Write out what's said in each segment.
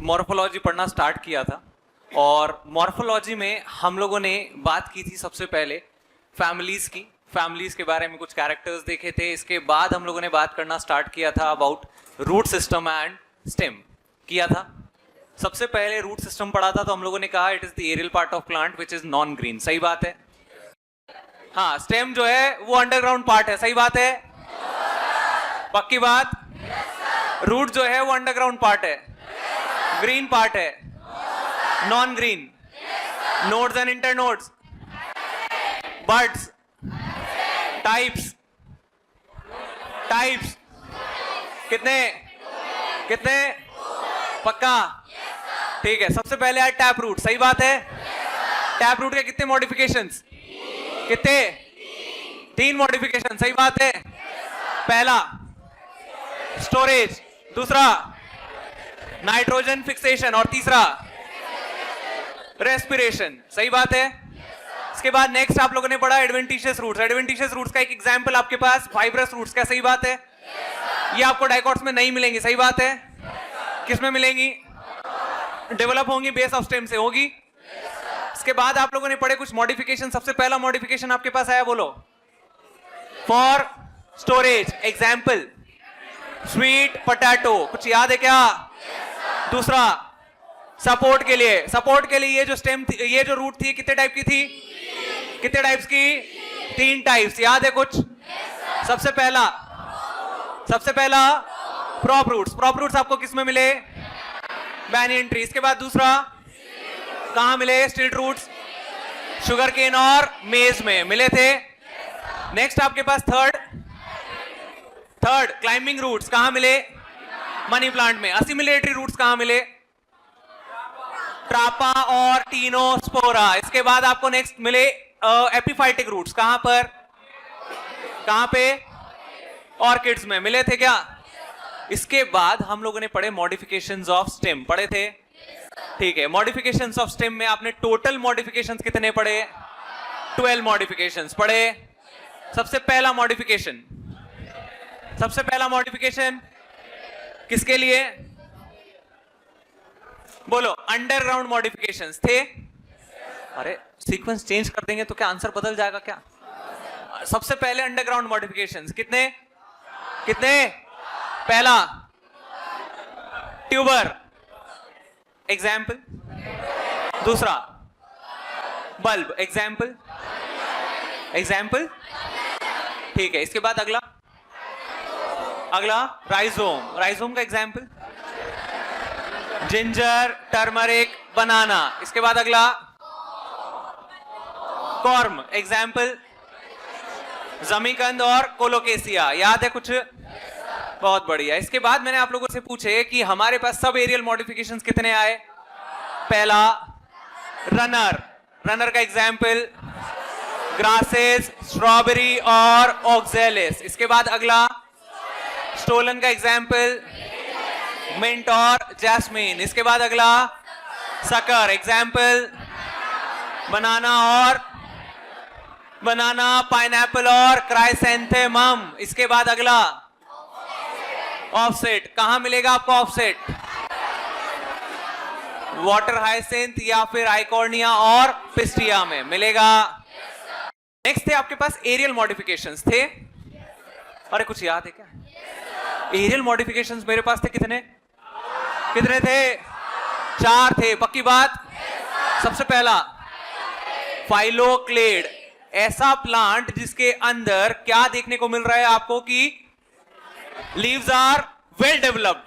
Morphology पढ़ना start किया था और मॉर्फोलॉजी में हम लोगों ने बात की थी सबसे पहले फैमिलीज के बारे में कुछ कैरेक्टर्स देखे थे। इसके बाद हम लोगों ने बात करना स्टार्ट किया था about root system and stem किया था। सबसे पहले रूट सिस्टम पढ़ा था तो हम लोगों ने कहा it is the aerial part of plant which is non green. सही बात है। हाँ, स्टेम जो है वो अंडरग्राउंड पार्ट है। सही बात है, पक्की बात। रूट जो है वो अंडरग्राउंड पार्ट है, ग्रीन पार्ट है, non green. Nodes and internodes, birds, types कितने पक्का? ठीक है। सबसे पहले आए टैप रूट। सही बात है। टैप रूट के कितने मॉडिफिकेशंस? कितने? 3 मॉडिफिकेशन। सही बात है। पहला स्टोरेज, दूसरा नाइट्रोजन फिक्सेशन और तीसरा रेस्पिरेशन। सही बात है। इसके बाद नेक्स्ट आप लोगों ने पढ़ा एडवेंटिशियस रूट्स। एडवेंटिशियस रूट्स का एक एग्जांपल आपके पास फाइब्रस रूट्स का। सही बात है। ये आपको डाइकॉट्स में नहीं मिलेंगी। सही बात है। किस में मिलेंगी? डेवलप होंगी बेस ऑफ स्टेम से होगी। इसके बाद आप लोगों ने पढ़े कुछ मॉडिफिकेशन। सबसे पहला मॉडिफिकेशन आपके पास आया, बोलो। For storage, example sweet potato. कुछ याद है क्या? दूसरा सपोर्ट के लिए ये जो स्टेम थी, ये जो रूट थी, कितने टाइप की थी? कितने टाइप्स की? 3 टाइप्स। याद है कुछ? सबसे पहला प्रॉप रूट्स आपको किस में मिले? Banyan tree. इसके बाद दूसरा कहां मिले? स्टिल्ट रूट्स, शुगर केन और मेज में मिले थे। नेक्स्ट आपके पास थर्ड क्लाइंबिंग रूट्स कहां मिले? मनी प्लांट में। असिमिलेटरी रूट्स कहां मिले? ट्रापा और टीनोस्पोरा। इसके बाद आपको नेक्स्ट मिले एपिफाइटिक रूट्स। कहां पे? ऑर्किड्स में मिले थे क्या? इसके बाद हम लोगों ने पढ़े मॉडिफिकेशंस ऑफ स्टेम। पढ़े थे? ठीक है। मॉडिफिकेशंस ऑफ स्टेम में आपने टोटल मॉडिफिकेशंस कितने पढ़े? 12 मॉडिफिकेशंस पढ़े। सबसे पहला मॉडिफिकेशन किसके लिए? बोलो। अंडरग्राउंड मॉडिफिकेशंस थे। अरे सीक्वेंस चेंज कर देंगे तो क्या आंसर बदल जाएगा क्या? सबसे पहले अंडरग्राउंड मॉडिफिकेशंस कितने? पहला ट्यूबर, एग्जाम्पल। दूसरा बल्ब, एग्जाम्पल। ठीक है। इसके बाद अगला राइजोम का एग्जाम्पल जिंजर, टर्मरिक, बनाना। इसके बाद अगला कॉर्म, एग्जाम्पल जमीकंद और कोलोकेसिया। याद है कुछ? बहुत बढ़िया। इसके बाद मैंने आप लोगों से पूछे कि हमारे पास सब एरियल मॉडिफिकेशंस कितने आए? पहला रनर का एग्जाम्पल ग्रासेस, स्ट्रॉबेरी और ऑक्जेलिस। इसके बाद अगला स्टोलन का एग्जाम्पल मिंट और जैस्मीन। इसके बाद अगला सकर, एग्जाम्पल बनाना, पाइनएप्पल और क्राइसेंथेमम। इसके बाद अगला ऑफसेट। कहां मिलेगा आपको ऑफसेट? वाटर हाइसिंथ या फिर आइकॉर्निया और पिस्टिया में मिलेगा। नेक्स्ट थे आपके पास एरियल मॉडिफिकेशंस थे। अरे कुछ याद है क्या? एरियल मॉडिफिकेशंस मेरे पास थे कितने थे? 4 थे। पक्की बात। सबसे पहला फाइलोक्लेड, ऐसा प्लांट जिसके अंदर क्या देखने को मिल रहा है आपको कि लीव्स आर वेल डेवलप्ड,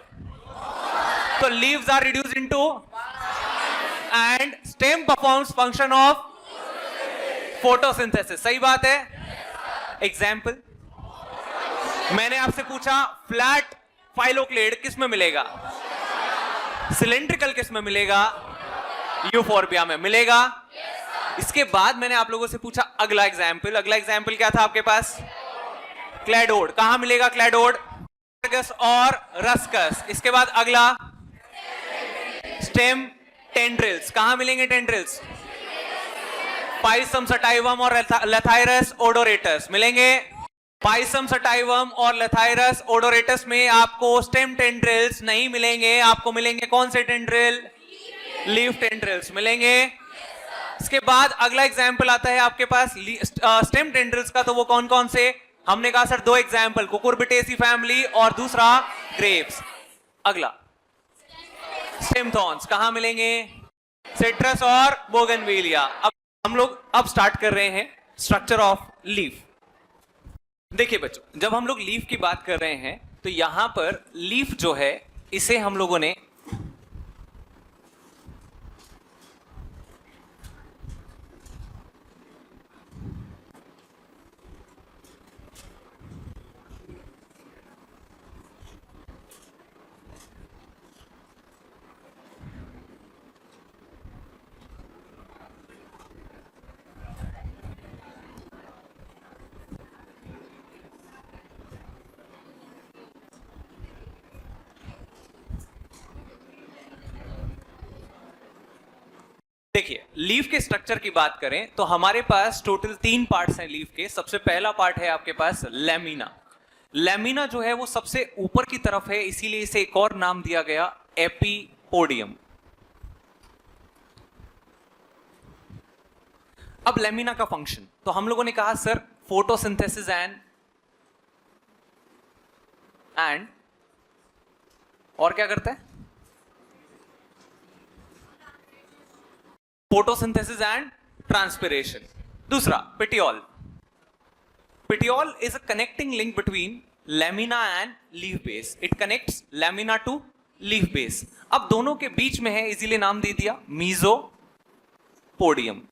तो leaves are reduced into and stem performs function of photosynthesis. सही बात है। एग्जाम्पल मैंने आपसे पूछा फ्लैट फाइलोक्लेड किस में मिलेगा? सिलेंड्रिकल किस में मिलेगा? यूफोर्बिया में मिलेगा। इसके बाद मैंने आप लोगों से पूछा अगला एग्जाम्पल क्या था आपके पास? क्लैडोड। कहां मिलेगा क्लैडोड? और रस्कस। इसके बाद अगला स्टेम टेंड्रिल्स। कहां मिलेंगे टेंड्रिल्स? पाइसम सटाइवम और लेथाइरस ओडोरेटस मिलेंगे। पाइसम सटाइवम और लेथाइरस ओडोरेटस में आपको स्टेम टेंड्रिल्स नहीं मिलेंगे, आपको मिलेंगे कौन से टेंड्रिल? लीफ टेंड्रिल्स मिलेंगे। इसके बाद अगला एग्जाम्पल आता है आपके पास स्टेम टेंड्रिल्स का, तो वो कौन कौन से? हमने कहा सर दो एग्जाम्पल, कुकुरबिटेसी फैमिली और दूसरा ग्रेप्स। अगला स्टेम थॉर्न्स कहां मिलेंगे? सिट्रस और बोगनविलिया। अब हम लोग अब स्टार्ट कर रहे हैं स्ट्रक्चर ऑफ लीफ। देखिए बच्चों, जब हम लोग लीफ की बात कर रहे हैं तो यहां पर लीफ जो है इसे हम लोगों ने देखिए लीफ के स्ट्रक्चर की बात करें तो हमारे पास टोटल 3 पार्ट्स हैं लीफ के। सबसे पहला पार्ट है आपके पास लेमिना। लेमिना जो है वो सबसे ऊपर की तरफ है, इसीलिए इसे एक और नाम दिया गया एपीपोडियम। अब लेमिना का फंक्शन, तो हम लोगों ने कहा सर फोटोसिंथेसिस एंड और क्या करता है? Photosynthesis and transpiration. दूसरा petiole. Petiole is a connecting link between lamina and leaf base. It connects lamina to leaf base. अब दोनों के बीच में है, इसीलिए नाम दे दिया मीजोपोडियम।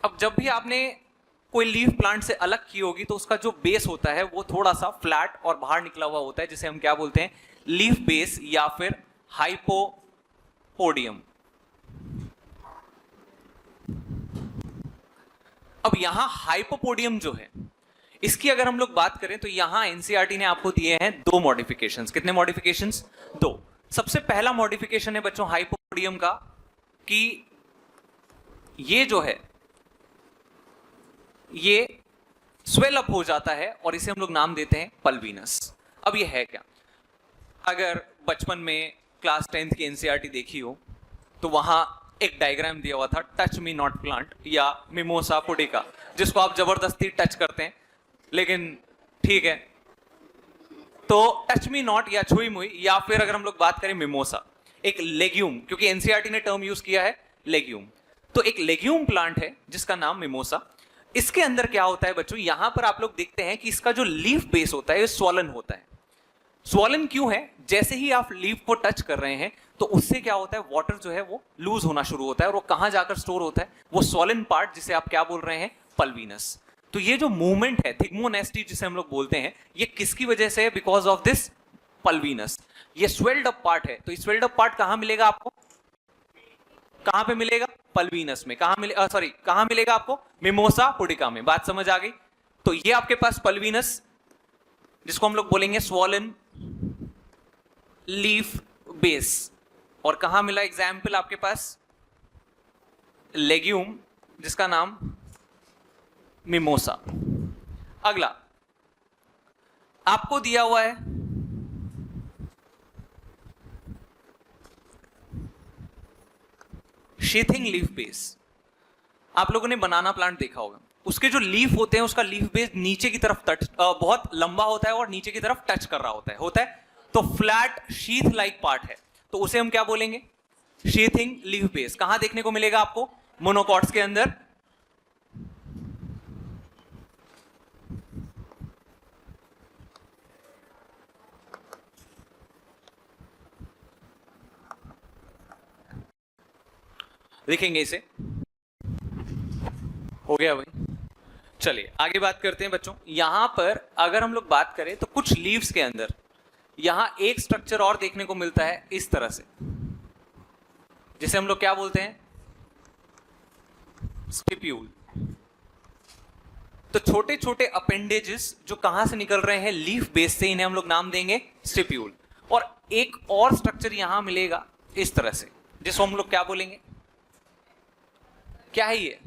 अब जब भी आपने कोई लीफ प्लांट से अलग की होगी तो उसका जो बेस होता है वो थोड़ा सा फ्लैट और बाहर निकला हुआ होता है, जिसे हम क्या बोलते हैं? लीफ बेस या फिर हाइपोपोडियम। अब यहां हाइपोपोडियम जो है इसकी अगर हम लोग बात करें तो यहां एनसीईआरटी ने आपको दिए हैं 2 मॉडिफिकेशंस। कितने मॉडिफिकेशंस? 2। सबसे पहला मॉडिफिकेशन है बच्चों हाइपोपोडियम का कि ये जो है ये स्वेल अप हो जाता है और इसे हम लोग नाम देते हैं पल्विनस। अब ये है क्या? अगर बचपन में क्लास 10th की एनसीईआरटी देखी हो तो वहां एक डायग्राम दिया हुआ था टच मी नॉट प्लांट या मिमोसा पुडिका, जिसको आप जबरदस्ती टच करते हैं, लेकिन ठीक है। तो टच मी नॉट या छुई मुई, या फिर अगर हम लोग बात करें मिमोसा, एक लेग्यूम, क्योंकि एनसीईआरटी ने टर्म यूज किया है लेग्यूम, तो एक लेग्यूम प्लांट है जिसका नाम मिमोसा। इसके अंदर क्या होता है बच्चों, यहां पर आप लोग देखते हैं कि इसका जो लीफ बेस होता है स्वॉलन होता है। स्वॉलन क्यों है? जैसे ही आप लीफ को टच कर रहे हैं तो उससे क्या होता है, वाटर जो है वो लूज होना शुरू होता है और वो कहां जाकर स्टोर होता है? वो स्वॉलन पार्ट, जिसे आप क्या बोल रहे हैं? पल्विनस। तो ये जो मूवमेंट है थिग्मोनेस्टी जिसे हम लोग बोलते हैं, ये किसकी वजह से है? Because of this pulvinus. ये स्वेल्ड अप पार्ट है। तो स्वेल्ड अप पार्ट कहां मिलेगा आपको? कहां पे मिलेगा? पल्विनस में। कहां मिलेगा आपको? मिमोसा पुडिका में। बात समझ आ गई? तो ये आपके पास पल्विनस, जिसको हम लोग बोलेंगे स्वॉलन लीफ बेस, और कहां मिला एग्जाम्पल आपके पास? लेग्यूम, जिसका नाम मिमोसा। अगला आपको दिया हुआ है शीथिंग लीफ बेस। आप लोगों ने बनाना प्लांट देखा होगा, उसके जो लीफ होते हैं उसका लीफ बेस नीचे की तरफ बहुत लंबा होता है और नीचे की तरफ टच कर रहा होता है। तो फ्लैट शीथ लाइक पार्ट है, तो उसे हम क्या बोलेंगे? Sheathing leaf base. कहां देखने को मिलेगा आपको? मोनोकॉट्स के अंदर। लिखेंगे इसे। हो गया भाई? चलिए आगे बात करते हैं बच्चों। यहां पर अगर हम लोग बात करें तो कुछ लीव्स के अंदर यहां एक स्ट्रक्चर और देखने को मिलता है इस तरह से, जिसे हम लोग क्या बोलते हैं? स्टिप्यूल। तो छोटे छोटे अपेंडेजेस जो कहां से निकल रहे हैं? लीफ बेस से, इन्हें हम लोग नाम देंगे स्टिप्यूल। और एक और स्ट्रक्चर यहां मिलेगा इस तरह से, जिसको हम लोग क्या बोलेंगे, क्या है ये,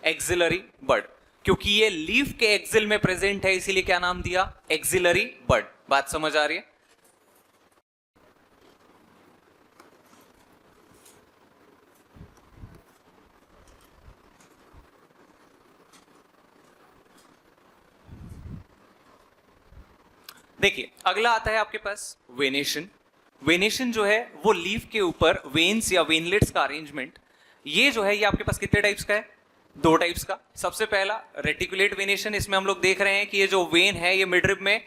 एक्सिलरी बड। क्योंकि ये लीफ के एक्सिल में प्रेजेंट है इसीलिए क्या नाम दिया, एक्सिलरी बड। बात समझ आ रही है? देखिए अगला आता है आपके पास वेनेशन। वेनेशन जो है वो लीफ के ऊपर वेन्स या वेनलेट्स का अरेंजमेंट, ये जो है ये आपके पास कितने टाइप्स का है, दो टाइप्स का। सबसे पहला रेटिकुलेट वेनेशन, इसमें हम लोग देख रहे हैं कि ये जो वेन है ये मिडरिब में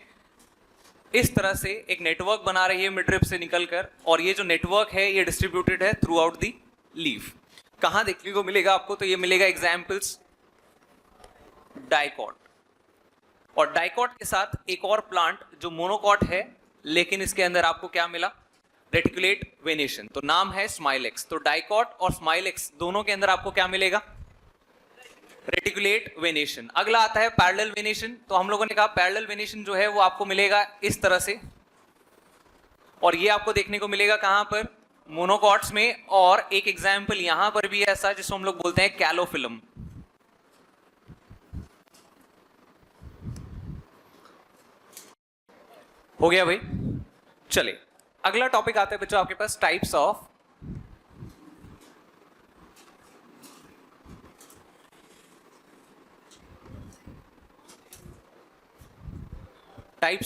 इस तरह से एक नेटवर्क बना रही है मिडरिब से निकलकर, और ये जो नेटवर्क है ये डिस्ट्रीब्यूटेड है थ्रू आउट दी लीफ। कहां देखने को मिलेगा आपको, तो ये मिलेगा एग्जाम्पल्स डाइकॉट, और डाइकॉट के साथ एक और प्लांट जो मोनोकॉट है, लेकिन इसके अंदर आपको क्या मिला, रेटिकुलेट वेनेशन, तो नाम है स्माइलेक्स। तो डाइकॉट और स्माइलेक्स दोनों के अंदर आपको क्या मिलेगा, रेटिकुलेट वेनेशन। अगला आता है पैरेलल वेनेशन। तो हम लोगों ने कहा पैरेलल वेनेशन जो है वो आपको मिलेगा इस तरह से, और ये आपको देखने को मिलेगा कहां पर, मोनोकॉट्स में। और एक एग्जाम्पल यहां पर भी ऐसा जिसको हम लोग बोलते हैं कैलोफिलम। हो गया भाई? चले अगला टॉपिक आता है बच्चों आपके पास टाइप्स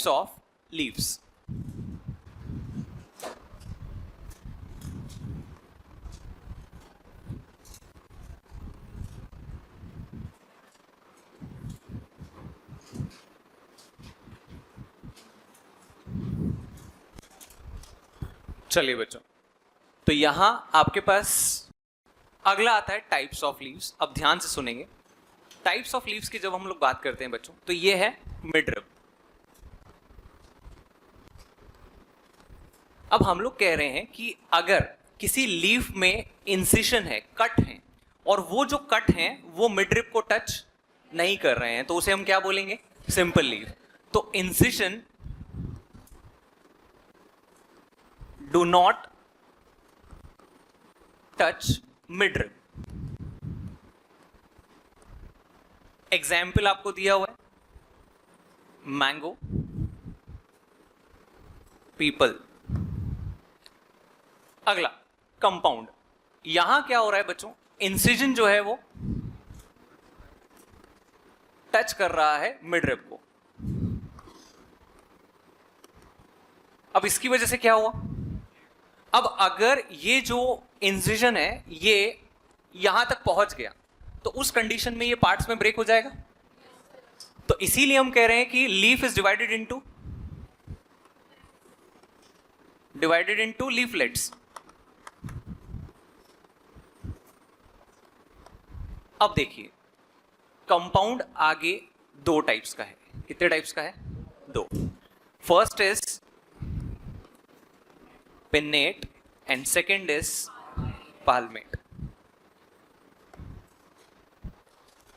ऑफ लीव्स। चलिए बच्चों, तो यहां आपके पास अगला आता है टाइप्स ऑफ लीव्स। अब ध्यान से सुनेंगे। टाइप्स ऑफ लीव्स की जब हम लोग बात करते हैं बच्चों, तो ये है मिडरिब। अब हम लोग कह रहे हैं कि अगर किसी लीफ में इंसिशन है, कट है, और वो जो कट है वो मिडरिब को टच नहीं कर रहे हैं, तो उसे हम क्या बोलेंगे, सिंपल लीफ। तो incision do not touch midrib. Example आपको दिया हुआ है मैंगो, पीपल। अगला कंपाउंड। यहां क्या हो रहा है बच्चों, इंसिजन जो है वो टच कर रहा है मिडरिब को। अब इसकी वजह से क्या हुआ, अब अगर ये जो इंसिजन है ये यहां तक पहुंच गया, तो उस कंडीशन में ये पार्ट्स में ब्रेक हो जाएगा। तो इसीलिए हम कह रहे हैं कि leaf is divided into leaflets. अब देखिए कंपाउंड आगे दो टाइप्स का है। कितने टाइप्स का है, दो। First is pinnate and second is palmate.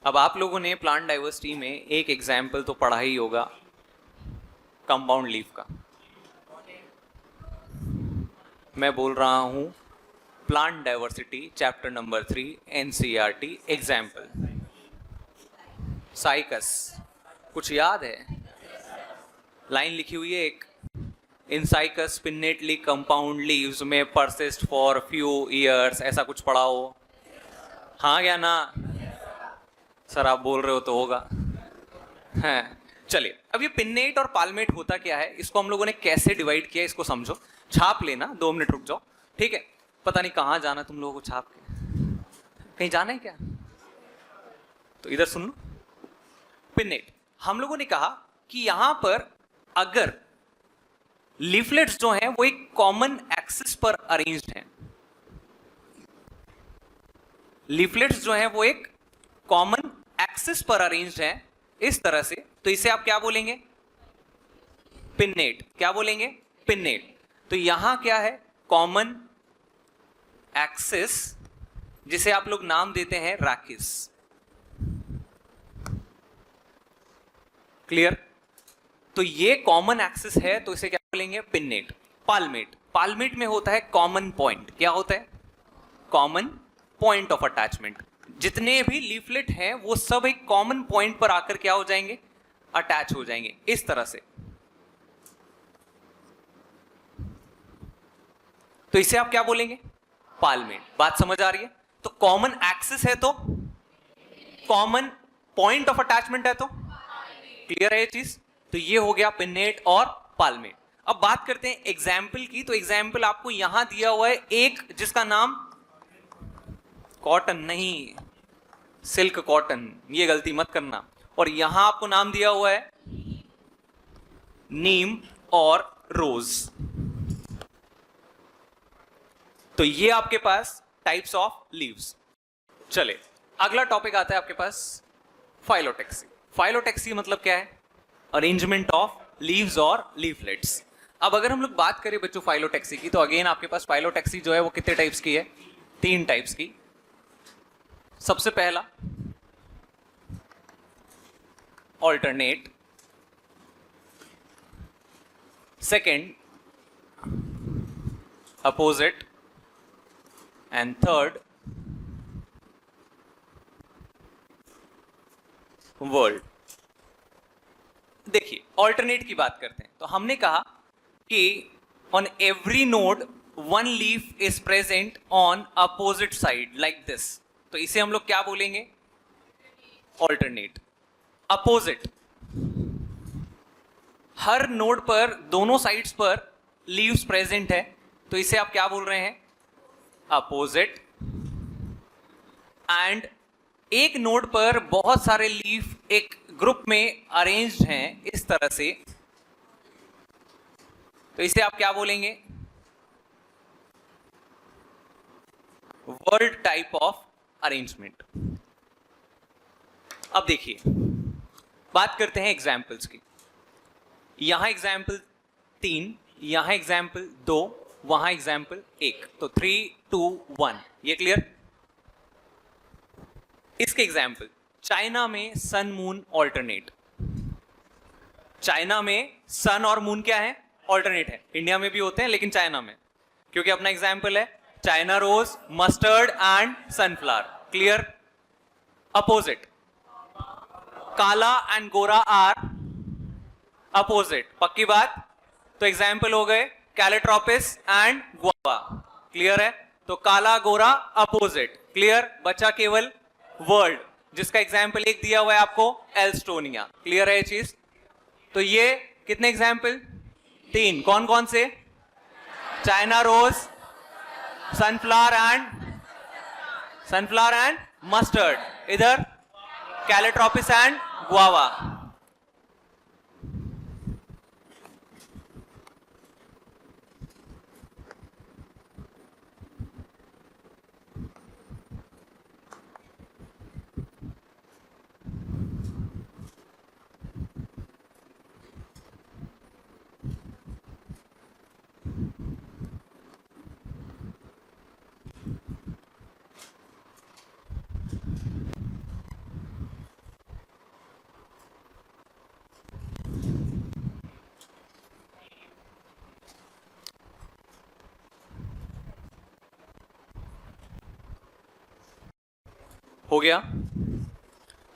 अब आप लोगों ने प्लांट डाइवर्सिटी में एक एग्जाम्पल तो पढ़ा ही होगा कंपाउंड लीफ का। मैं बोल रहा हूं plant diversity chapter number 3 NCERT example. Cycas, कुछ याद है? लाइन लिखी हुई है एक, इन साइकस पिन्नेटली कंपाउंड लीव्स में परसिस्ट फॉर फ्यू ईयर्स, ऐसा कुछ पढ़ा हो? हाँ क्या ना? सर आप बोल रहे हो तो होगा। हैं, चलिए अब ये पिन्नेट और पाल्मेट होता क्या है, इसको हम लोगों ने कैसे डिवाइड किया इसको समझो। छाप लेना, 2 मिनट रुक जाओ, ठीक है? पता नहीं कहाँ जाना तुम लोगों को छाप के, कहीं जाना है क्या? तो इधर सुन लो। पिन्नेट, हम लोगों ने कहा कि यहां पर अगर लीफलेट्स जो हैं वो एक कॉमन एक्सिस पर अरेंज्ड हैं, लीफलेट्स जो हैं वो एक कॉमन एक्सिस पर अरेंज्ड हैं इस तरह से, तो इसे आप क्या बोलेंगे, पिन्नेट। क्या बोलेंगे, पिन्नेट। तो यहां क्या है, कॉमन एक्सिस, जिसे आप लोग नाम देते हैं रैकिस। क्लियर? तो ये कॉमन एक्सिस है, तो इसे क्या बोलेंगे? पिन्नेट। पालमेट, पालमेट में होता है कॉमन पॉइंट। क्या होता है? Common point of attachment. जितने भी लीफलेट हैं वो सब एक कॉमन पॉइंट पर आकर क्या हो जाएंगे? अटैच हो जाएंगे इस तरह से। तो इसे आप क्या बोलेंगे? पालमेट। बात समझ आ रही है? तो कॉमन एक्सिस है तो कॉमन पॉइंट ऑफ अटैचमेंट है तो क्लियर है ये चीज? तो ये हो गया पिन्नेट और पालमेट। अब बात करते हैं एग्जाम्पल की। तो एग्जाम्पल आपको यहां दिया हुआ है एक, जिसका नाम कॉटन नहीं, सिल्क कॉटन, ये गलती मत करना। और यहां आपको नाम दिया हुआ है नीम और रोज। तो ये आपके पास टाइप्स ऑफ लीव्स। चले अगला टॉपिक आता है आपके पास फाइलोटेक्सी। फाइलोटेक्सी मतलब क्या है? अरेंजमेंट ऑफ लीव्स और लीफलेट्स। अब अगर हम लोग बात करें बच्चों फाइलोटेक्सी की, तो अगेन आपके पास फाइलोटेक्सी जो है वो कितने टाइप्स की है? 3 टाइप्स की। सबसे पहला alternate, second opposite, and third world. देखिए ऑल्टरनेट की बात करते हैं। तो हमने कहा कि on every node one leaf is present on opposite side like this. तो इसे हम लोग क्या बोलेंगे? ऑल्टरनेट। अपोजिट, हर नोड पर दोनों साइड्स पर लीव्स प्रेजेंट है, तो इसे आप क्या बोल रहे हैं? अपोजिट। एंड एक नोड पर बहुत सारे लीफ एक ग्रुप में अरेंज्ड हैं इस तरह से, तो इसे आप क्या बोलेंगे? World type of arrangement. अब देखिए बात करते हैं एग्जाम्पल्स की। यहां एग्जाम्पल 3, यहां एग्जाम्पल 2, वहां एग्जाम्पल 1। तो 3, 2, 1। ये क्लियर? इसके एग्जाम्पल, चाइना में सन मून ऑल्टरनेट। चाइना में सन और मून क्या है? ऑल्टरनेट है। इंडिया में भी होते हैं लेकिन चाइना में, क्योंकि अपना एग्जाम्पल है China rose, mustard and sunflower. Clear? Opposite, काला एंड गोरा आर अपोजिट। पक्की बात? तो एग्जाम्पल हो गए कैलेट्रोपिस एंड गुआवा। क्लियर है? तो काला गोरा अपोजिट। क्लियर? बचा केवल वर्ल्ड, जिसका एग्जाम्पल एक दिया हुआ है आपको, एल्स्टोनिया। क्लियर है ये चीज? तो ये कितने एग्जाम्पल? 3। कौन कौन से? China rose, sunflower and mustard. इधर कैलेट्रोपिस एंड गुआवा। हो गया?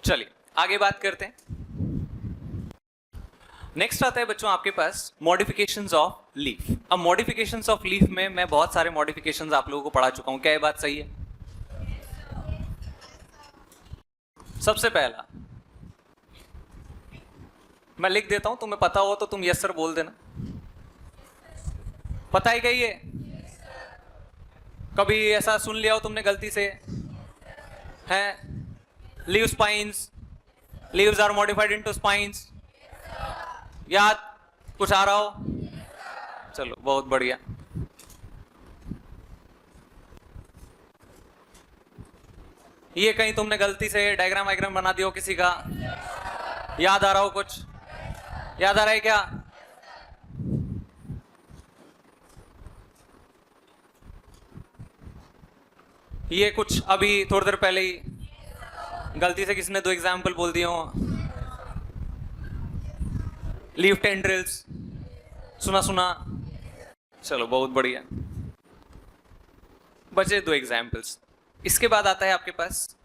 चलिए आगे बात करते हैं। नेक्स्ट आता है बच्चों आपके पास मॉडिफिकेशंस ऑफ लीफ। अब मॉडिफिकेशंस ऑफ लीफ में मैं बहुत सारे मॉडिफिकेशंस आप लोगों को पढ़ा चुका हूं। क्या ये बात सही है? सबसे पहला मैं लिख देता हूं, तुम्हें पता हो तो तुम यस सर बोल देना। पता है क्या ये? कभी ऐसा सुन लिया हो तुमने गलती से? हैं leave spines, leaves are modified into spines. याद कुछ आ रहा हो? चलो बहुत बढ़िया। ये कहीं तुमने गलती से डायग्राम वायग्राम बना दिया हो किसी का? याद आ रहा हो कुछ? याद आ रहा है क्या? ये कुछ अभी थोड़ी देर पहले ही गलती से किसी ने 2 एग्जाम्पल बोल दिए हो। लीफ टेंड्रिल्स, सुना सुना, चलो बहुत बढ़िया। बचे 2 एग्जाम्पल्स। इसके बाद आता है आपके पास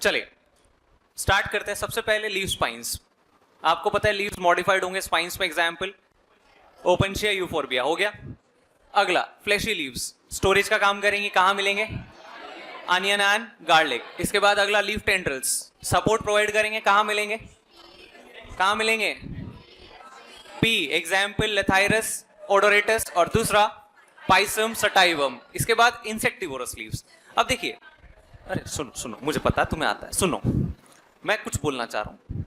चलिए स्टार्ट करते हैं। सबसे पहले लीव स्पाइंस। आपको पता है लीव्स मॉडिफाइड होंगे स्पाइंस में, एग्जाम्पल ओपनशिया, यूफोर्बिया हो गया। अगला फ्लैशी लीव्स, स्टोरेज का काम करेंगे, कहां मिलेंगे? Onion and garlic. इसके बाद अगला लीफ टेंड्रिल्स, सपोर्ट प्रोवाइड करेंगे, कहां मिलेंगे? कहां मिलेंगे? पी, एग्जाम्पल लेथाइरस, ओडोरेटस, और दूसरा पाइसम सटाइवम। इसके बाद इंसेक्टिवोरस लीव्स। अब देखिए, अरे सुनो सुनो, मुझे पता है तुम्हें आता है, सुनो मैं कुछ बोलना चाह रहा हूं।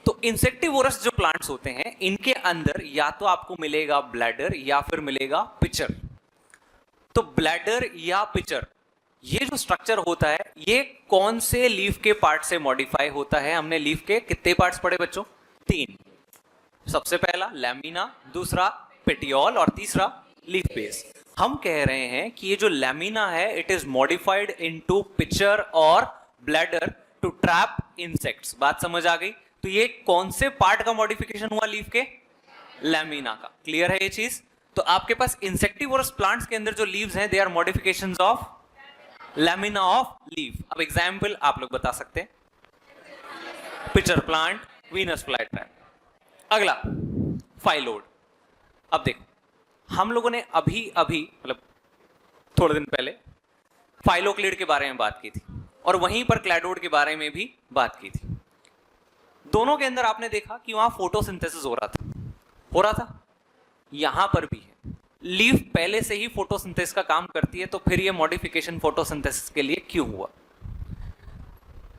तो इंसेक्टिवोरस जो प्लांट्स होते हैं इनके अंदर या तो आपको मिलेगा ब्लैडर या फिर मिलेगा पिचर। तो ब्लैडर या पिचर ये जो स्ट्रक्चर होता है ये कौन से लीफ के पार्ट से मॉडिफाई होता है? हमने लीफ के कितने पार्ट्स पढ़े बच्चों? 3। सबसे पहला लैमिना, दूसरा पेटियोल और तीसरा लीफ बेस। हम कह रहे हैं कि ये जो लैमिना है it is modified into pitcher और ब्लैडर टू ट्रैप इंसेक्ट्स। बात समझ आ गई? तो ये कौन से पार्ट का मॉडिफिकेशन हुआ लीफ के? लैमिना का। क्लियर है ये चीज? तो आपके पास इंसेक्टिवोरस प्लांट्स के अंदर जो लीव्स हैं they are modifications of lamina of leaf. अब एग्जांपल आप लोग बता सकते हैं, pitcher plant, Venus fly trap. अगला फाइलोड। अब देखो हम लोगों ने अभी मतलब थोड़े दिन पहले फाइलोक्लिड के बारे में बात की थी और वहीं पर क्लैडोड के बारे में भी बात की थी। दोनों के अंदर आपने देखा कि वहां फोटोसिंथेसिस हो रहा था, यहां पर भी है। लीफ पहले से ही फोटोसिंथेसिस का काम करती है, तो फिर ये मॉडिफिकेशन फोटोसिंथेसिस के लिए क्यों हुआ?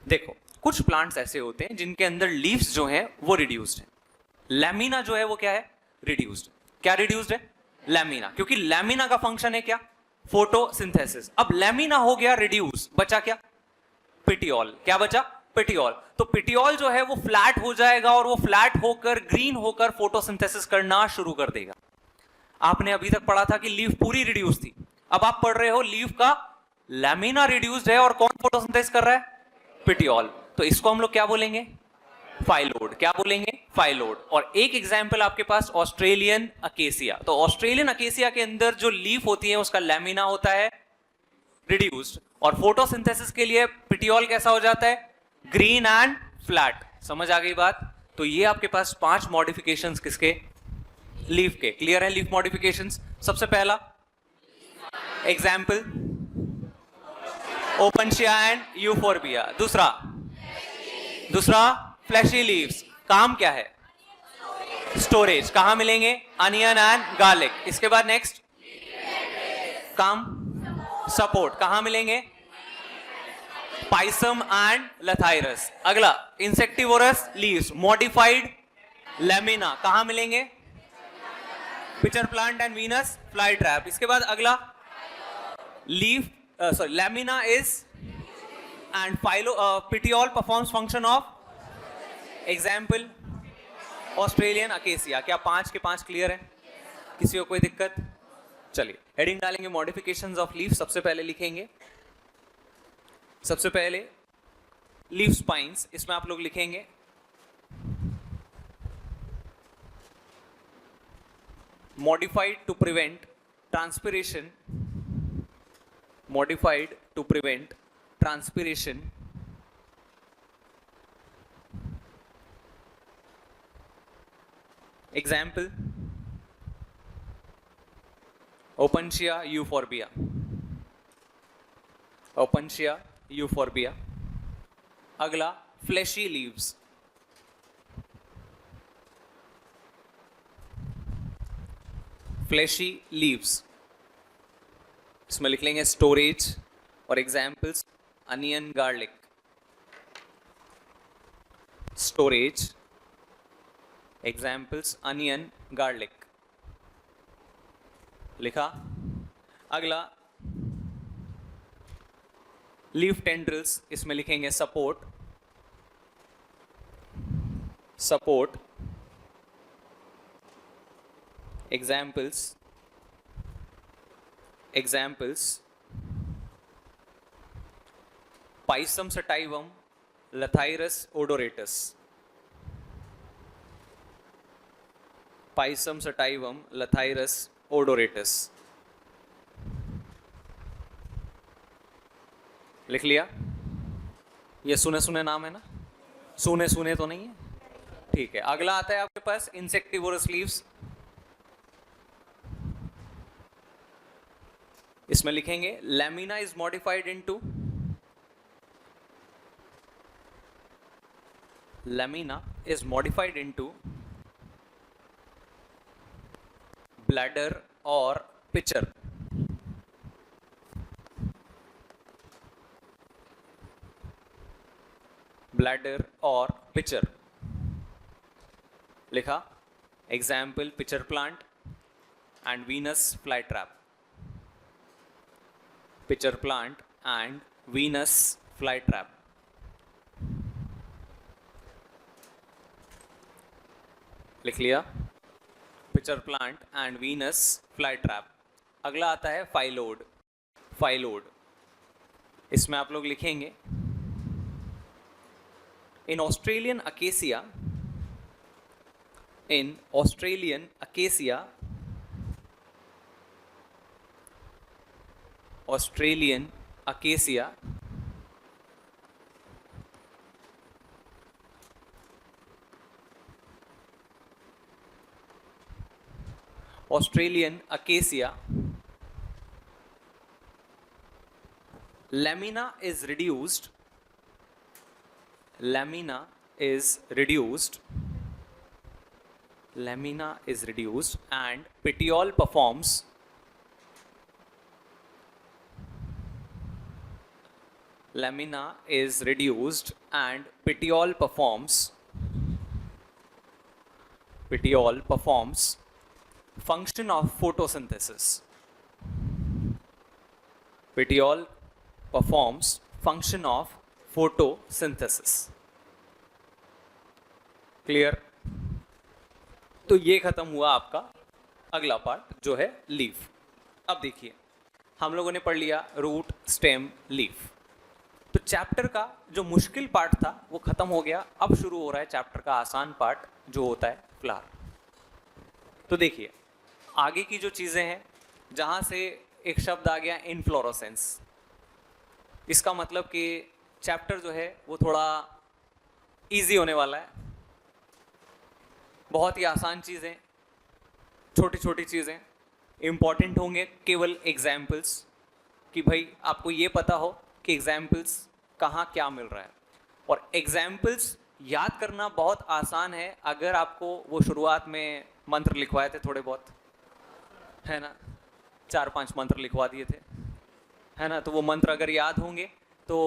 देखो कुछ प्लांट्स ऐसे होते हैं जिनके अंदर लीव्स जो हैं वो रिड्यूस्ड है। लैमिना जो है वो क्या है? रिड्यूस्ड। क्या रिड्यूस्ड है? लैमिना, क्योंकि लैमिना का फंक्शन है क्या? फोटोसिंथेसिस। अब लैमिना हो गया रिड्यूस, बचा क्या? पिटियोल। क्या बचा? पिटियोल। तो पिटियोल जो है वो फ्लैट हो जाएगा और वो फ्लैट होकर ग्रीन होकर फोटोसिंथेसिस करना शुरू कर देगा। आपने अभी तक पढ़ा था कि लीफ पूरी रिड्यूस थी, अब आप पढ़ रहे हो लीफ का लैमिना रिड्यूस्ड है और कौन फोटोसिंथेसिस कर रहा है? पिटियोल। तो इसको हम लोग क्या बोलेंगे? फाइलोड। क्या बोलेंगे? फाइलोड। और एक एग्जांपल आपके पास ऑस्ट्रेलियन अकेसिया। तो ऑस्ट्रेलियन अकेसिया के अंदर जो लीफ होती है उसका लैमिना होता है रिड्यूस्ड और फोटोसिंथेसिस के लिए पिटियोल कैसा हो जाता है? Green and flat. समझ आ गई बात? तो ये आपके पास 5 मॉडिफिकेशंस किसके? लीफ के। क्लियर है लीफ मॉडिफिकेशंस? सबसे पहला एग्जांपल ओपनशिया एंड यूफोर्बिया। दूसरा फ्लैशी लीव्स। काम क्या है? स्टोरेज। कहां मिलेंगे? Onion and garlic. इसके बाद नेक्स्ट काम सपोर्ट। कहां मिलेंगे? Pisum and Lathyrus. अगला इंसेक्टिवोरस लीव्स, मॉडिफाइड लैमिना। कहां मिलेंगे? Pitcher plant and Venus fly trap. इसके बाद अगला leaf lamina is and petiole performs function of example Australian acacia. क्या 5 के 5 क्लियर है? किसी को कोई दिक्कत? चलिए हेडिंग डालेंगे मॉडिफिकेशंस ऑफ लीफ। सबसे पहले लिखेंगे, सबसे पहले लीफ स्पाइंस। इसमें आप लोग लिखेंगे modified to prevent transpiration, modified to prevent transpiration, example Opuntia euphorbia, Opuntia euphorbia. अगला fleshy leaves, फ्लैशी लीव्स। इसमें लिख लेंगे स्टोरेज और examples onion garlic. Storage, examples onion garlic लिखा। अगला लीफ टेंड्रिल्स, इसमें लिखेंगे support examples Pisum sativum Lathyrus odoratus, Pisum sativum Lathyrus odoratus. लिख लिया? ये सुने सुने नाम है ना? सुने सुने तो नहीं है? ठीक है, अगला आता है आपके पास इंसेक्टिवोरस लीव्स। इसमें लिखेंगे lamina is modified into, lamina is modified into bladder or pitcher, bladder or pitcher। लिखा example picture plant and Venus fly trap, picture plant and Venus fly trap. लिख लिया? Picture plant and Venus fly trap. अगला आता है phyllode. Phyllode, इसमें आप लोग लिखेंगे इन Australian acacia, in Australian acacia, Australian acacia Australian acacia, lamina is reduced, lamina is reduced, lamina is reduced and petiole performs, lamina is reduced and petiole performs, petiole performs function of photosynthesis, petiole performs function of photosynthesis। Clear? तो ये खत्म हुआ आपका अगला part जो है leaf. अब देखिए, हम लोगों ने पढ़ लिया रूट, स्टेम, लीफ। तो चैप्टर का जो मुश्किल पार्ट था वो खत्म हो गया। अब शुरू हो रहा है चैप्टर का आसान पार्ट जो होता है फ्लावर। तो देखिए आगे की जो चीज़ें हैं, जहाँ से एक शब्द आ गया इनफ्लोरोसेंस, इसका मतलब कि चैप्टर जो है वो थोड़ा इजी होने वाला है। बहुत ही आसान चीज़ें, छोटी छोटी चीज़ें, इम्पॉर्टेंट होंगे केवल एग्जाम्पल्स, कि भाई आपको ये पता हो कि एग्जाम्पल्स कहाँ क्या मिल रहा है। और एग्जाम्पल्स याद करना बहुत आसान है अगर आपको वो शुरुआत में मंत्र लिखवाए थे थोड़े बहुत, है ना, 4-5 मंत्र लिखवा दिए थे, है ना। तो वो मंत्र अगर याद होंगे तो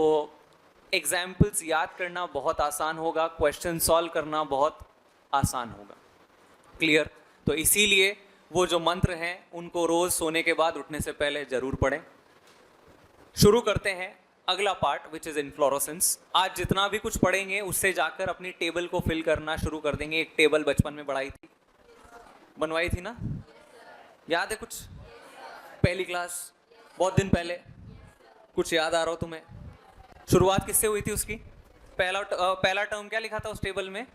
एग्जाम्पल्स याद करना बहुत आसान होगा, क्वेश्चन सॉल्व करना बहुत आसान होगा। क्लियर? तो इसीलिए वो जो मंत्र हैं उनको रोज सोने के बाद उठने से पहले जरूर पढ़ें। शुरू करते हैं अगला पार्ट विच इज इनफ्लोरोसेंस। आज जितना भी कुछ पढ़ेंगे उससे जाकर अपनी टेबल को फिल करना शुरू कर देंगे। एक टेबल बचपन में बनवाई थी ना, याद है कुछ? पहली क्लास, बहुत दिन पहले, कुछ याद आ रहा हो तुम्हें? शुरुआत किससे हुई थी उसकी? पहला टर्म क्या लिखा था उस टेबल में?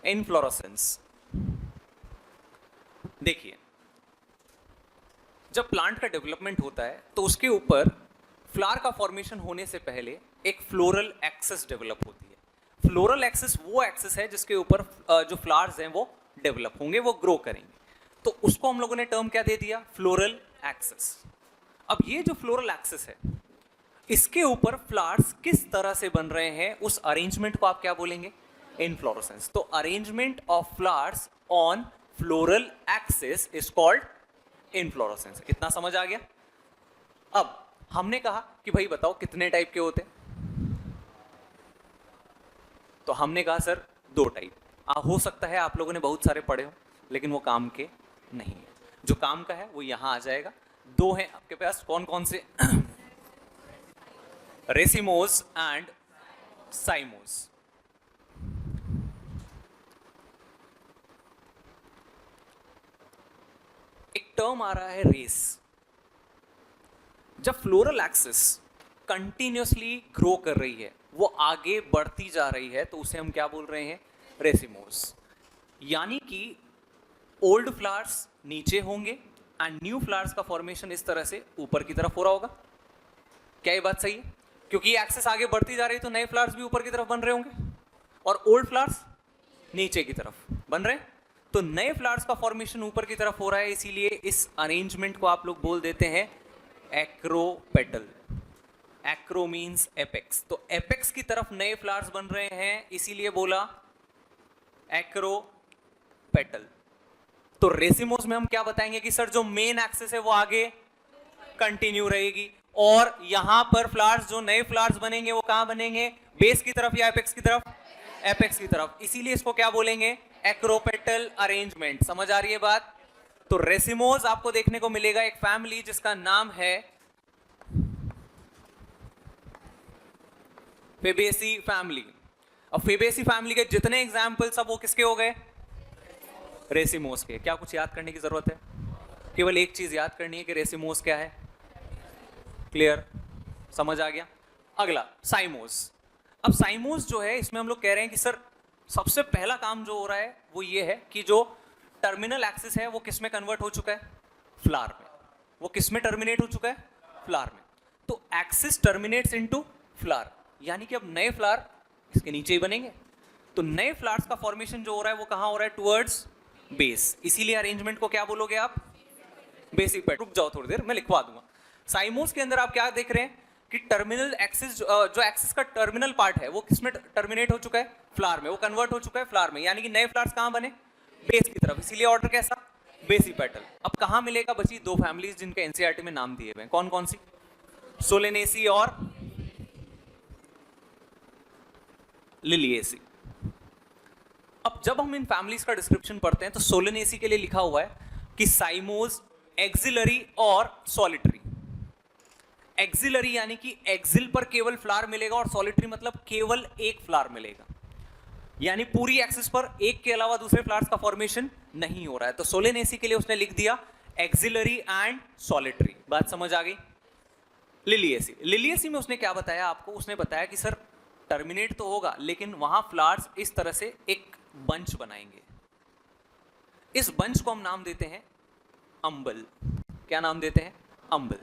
इनफ्लोरोसेंस। देखिए, जब प्लांट का डेवलपमेंट होता है तो उसके ऊपर फ्लावर का फॉर्मेशन होने से पहले एक फ्लोरल एक्सिस डेवलप होती है। फ्लोरल एक्सिस वो एक्सिस है जिसके ऊपर जो फ्लावर्स हैं वो डेवलप होंगे, वो ग्रो करेंगे। तो उसको हम लोगों ने टर्म क्या दे दिया? Floral axis. अब ये जो फ्लोरल एक्सिस है, इसके ऊपर फ्लावर्स किस तरह से बन रहे हैं, उस अरेंजमेंट को आप क्या बोलेंगे? इनफ्लोरेसेंस। तो arrangement of flowers on floral axis is called inflorescence. इतना समझ आ गया? अब हमने कहा कि भाई बताओ कितने टाइप के होते हैं? तो हमने कहा सर 2 टाइप। हो सकता है आप लोगों ने बहुत सारे पढ़े हो लेकिन वो काम के नहीं है। जो काम का है वो यहां आ जाएगा। 2 हैं आपके पास, कौन कौन से? Racemose and साइमोस। टर्म आ रहा है रेस। जब फ्लोरल एक्सिस कंटिन्यूसली ग्रो कर रही है, वो आगे बढ़ती जा रही है, तो उसे हम क्या बोल रहे हैं? रेसिमोस। यानी कि ओल्ड फ्लावर्स नीचे होंगे एंड न्यू फ्लावर्स का फॉर्मेशन इस तरह से ऊपर की तरफ हो रहा होगा। क्या ये बात सही है? क्योंकि एक्सेस आगे बढ़ती जा रही है तो नए फ्लावर्स भी ऊपर की तरफ बन रहे होंगे और ओल्ड फ्लावर्स नीचे की तरफ बन रहे हैं। तो नए फ्लावर्स का फॉर्मेशन ऊपर की तरफ हो रहा है, इसीलिए इस अरेंजमेंट को आप लोग बोल देते हैं एक्रोपेटल। एक्रो मीन्स एपेक्स, तो एपेक्स की तरफ नए फ्लावर्स बन रहे हैं, इसीलिए बोला एक्रोपेटल। तो रेसिमोस में हम क्या बताएंगे कि सर जो मेन एक्सिस है वो आगे कंटिन्यू रहेगी, और यहां पर फ्लावर्स, जो नए फ्लावर्स बनेंगे वो कहां बनेंगे? बेस की तरफ या एपेक्स की तरफ? एपेक्स की तरफ। इसीलिए इसको क्या बोलेंगे? Acropetal arrangement. समझ आ रही है बात? तो रेसिमोस आपको देखने को मिलेगा एक फैमिली जिसका नाम है फेबेसी फैमिली। अब फेबेसी फैमिली के जितने एग्जाम्पल सब वो किसके हो गए? रेसिमोस के। क्या कुछ याद करने की जरूरत है? केवल एक चीज याद करनी है कि रेसिमोस क्या है। क्लियर? समझ आ गया? अगला साइमोस। अब साइमोस जो है, इसमें हम लोग कह रहे हैं कि सर सबसे पहला काम जो हो रहा है वो ये है कि जो टर्मिनल एक्सिस है वो किस में कन्वर्ट हो चुका है? फ्लावर में। वो किस में टर्मिनेट हो चुका है? फ्लावर में। तो एक्सिस टर्मिनेट्स इनटू फ्लावर, यानी कि अब नए फ्लावर इसके नीचे ही बनेंगे। तो नए फ्लावर्स का फॉर्मेशन जो हो रहा है वो कहां हो रहा है? Towards base. इसीलिए अरेंजमेंट को क्या बोलोगे आप? Basic pattern. रुक जाओ थोड़ी देर, मैं लिखवा दूंगा। साइमोस के अंदर आप क्या देख रहे हैं कि टर्मिनल एक्सिस, जो एक्सिस का टर्मिनल पार्ट है वो किसमें टर्मिनेट हो चुका है? फ्लावर में। वो कन्वर्ट हो चुका है फ्लावर में, यानी कि नए फ्लावर्स कहां बने? बेस की तरफ। इसीलिए ऑर्डर कैसा? Basic petal. अब कहां मिलेगा? बची दो फैमिलीज जिनके एनसीईआरटी में नाम दिए हुए हैं। कौन कौन सी? सोलेनेसी और लिलिएसी। अब जब हम इन फैमिलीज का डिस्क्रिप्शन पढ़ते हैं तो सोलेनेसी के लिए लिखा हुआ है कि साइमोस एक्सिलरी और सॉलिटरी। एक्सिलरी यानी कि एक्सिल पर केवल फ्लावर मिलेगा, और सॉलिटरी मतलब केवल एक फ्लावर मिलेगा, यानी पूरी एक्सिस पर एक के अलावा दूसरे फ्लावर्स का फॉर्मेशन नहीं हो रहा है। तो सोलेनेसी के लिए उसने लिख दिया एक्सिलरी एंड सॉलिटरी। बात समझ आ गई? लिलिएसी, लिलिएसी में उसने क्या बताया आपको? उसने बताया कि सर टर्मिनेट तो होगा लेकिन वहां फ्लावर्स इस तरह से एक बंच बनाएंगे। इस बंच को हम नाम देते हैं अंबल। क्या नाम देते हैं? अंबल।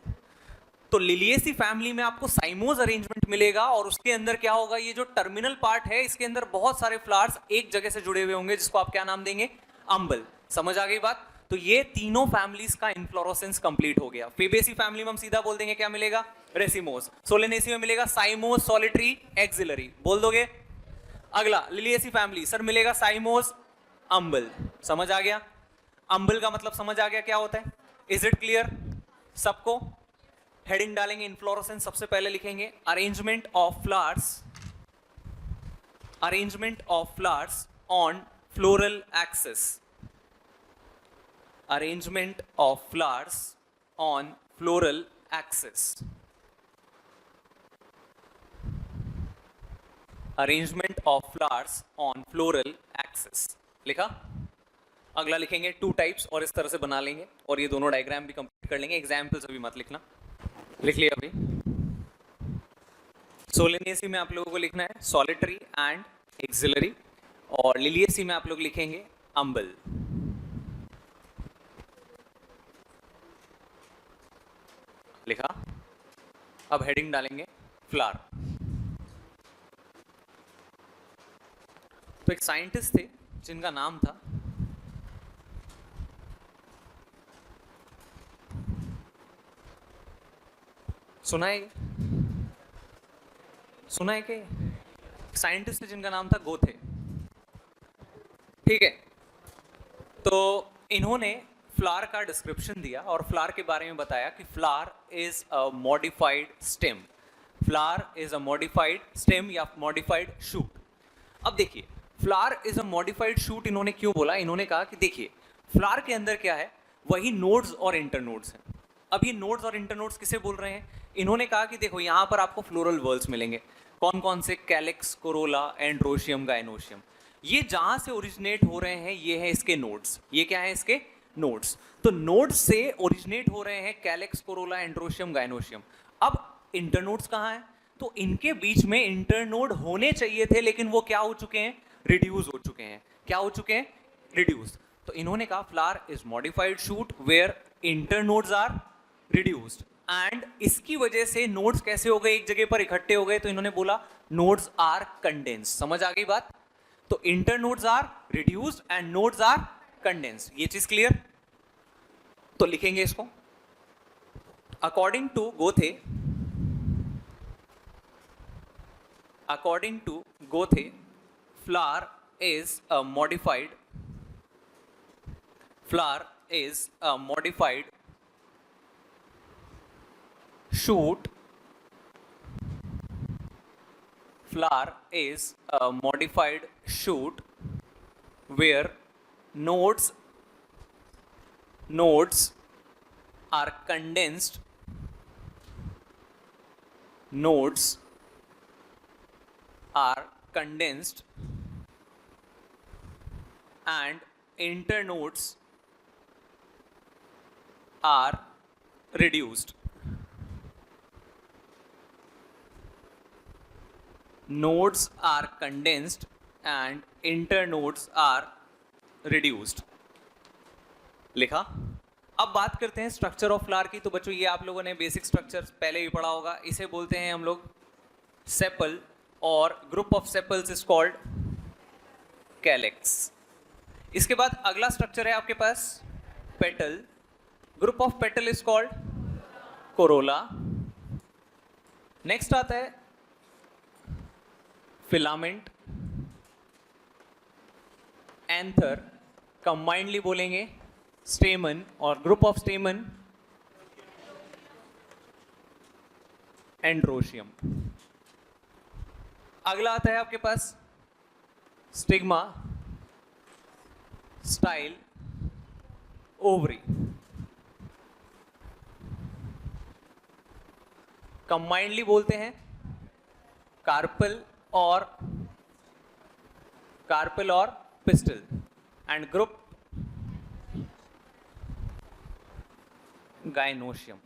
तो लिलिएसी फैमिली में आपको साइमोस अरेंजमेंट मिलेगा, और उसके अंदर क्या होगा? ये जो टर्मिनल पार्ट है इसके अंदर बहुत सारे फ्लावर्स एक जगह से जुड़े हुए होंगे, जिसको आप क्या नाम देंगे? अंबल। समझ आ गई बात? तो ये तीनों फैमिलीज का इन्फ्लोरेसेंस कंप्लीट हो गया। फेबेसी फैमिली में हम सीधा बोल देंगे क्या मिलेगा? रेसिमोस। सोलेनेसी में मिलेगा साइमोस, सॉलिटरी, एक्सिलरी। बोल दोगे? अगला लिलिएसी फैमिली, सर मिलेगा साइमोस, अंबल। समझ आ गया? अंबल का मतलब समझ आ गया क्या होता है? इज इट क्लियर सबको? हेडिंग डालेंगे इन्फ्लोरेसेंस, सबसे पहले लिखेंगे arrangement of flowers, arrangement of flowers on floral axis, arrangement of flowers on floral axis, arrangement of flowers on floral axis. लिखा? अगला लिखेंगे टू टाइप्स, और इस तरह से बना लेंगे, और ये दोनों डायग्राम भी कंप्लीट कर लेंगे। एग्जाम्पल्स अभी मत लिखना, लिख लिया अभी। सोलेनेसी में आप लोगों को लिखना है सॉलिटरी एंड एक्सिलरी, और लिलिएसी में आप लोग लिखेंगे अंबल। लिखा? अब हेडिंग डालेंगे फ्लावर। तो एक साइंटिस्ट थे जिनका नाम था सुना है कि साइंटिस्ट थे जिनका नाम था गोथे। ठीक है, तो इन्होंने फ्लावर का डिस्क्रिप्शन दिया और फ्लावर के बारे में बताया कि flower is a modified stem, flower is a modified stem या मॉडिफाइड शूट। अब देखिए, flower is a modified shoot इन्होंने क्यों बोला? इन्होंने कहा कि देखिए फ्लावर के अंदर क्या है, वही नोड्स और इंटरनोड्स हैं। अब ये नोड्स और इंटरनोड्स किसे बोल रहे हैं? इन्होंने कहा कि देखो यहाँ पर आपको फ्लोरल वर्ल्स मिलेंगे। कौन कौन से? Calyx, Corolla, androecium, gynoecium. ये जहां से ओरिजिनेट हो रहे हैं ये है इसके नोड्स। ये क्या है? इसके नोड्स। तो नोड्स से ओरिजिनेट हो रहे हैं कैलेक्स, कोरोला, एंड्रोशियम, गाइनोशियम। अब इंटरनोड्स कहाँ हैं? तो इनके बीच में इंटरनोड होने चाहिए थे, लेकिन वो क्या हो चुके हैं? रिड्यूस हो चुके हैं। क्या हो चुके हैं? रिड्यूस। तो इन्होंने कहा flower is modified shoot where internodes are reduced, and इसकी वजह से नोड्स कैसे हो गए? एक जगह पर इकट्ठे हो गए, तो इन्होंने बोला नोड्स आर कंडेंस। समझ आ गई बात? तो internodes are reduced and nodes are condense. ये चीज क्लियर? तो लिखेंगे इसको, according to Goethe flower is a modified shoot. Flower is a modified shoot where nodes are condensed. Nodes are condensed and internodes are reduced. Nodes are condensed and internodes are reduced. लिखा। अब बात करते हैं structure of flower की। तो बच्चों ये आप लोगों ने बेसिक स्ट्रक्चर पहले भी पढ़ा होगा। इसे बोलते हैं हम लोग सेपल, और group of sepals is called calyx. इसके बाद अगला स्ट्रक्चर है आपके पास petal. Group of petal is called corolla. Next आता है फिलामेंट, एंथर, कंबाइंडली बोलेंगे स्टेमन, और ग्रुप ऑफ स्टेमन एंड्रोशियम। अगला आता है आपके पास स्टिग्मा, स्टाइल, ओवरी। कंबाइंडली बोलते हैं कार्पल और पिस्टल, एंड ग्रुप गाइनोशियम।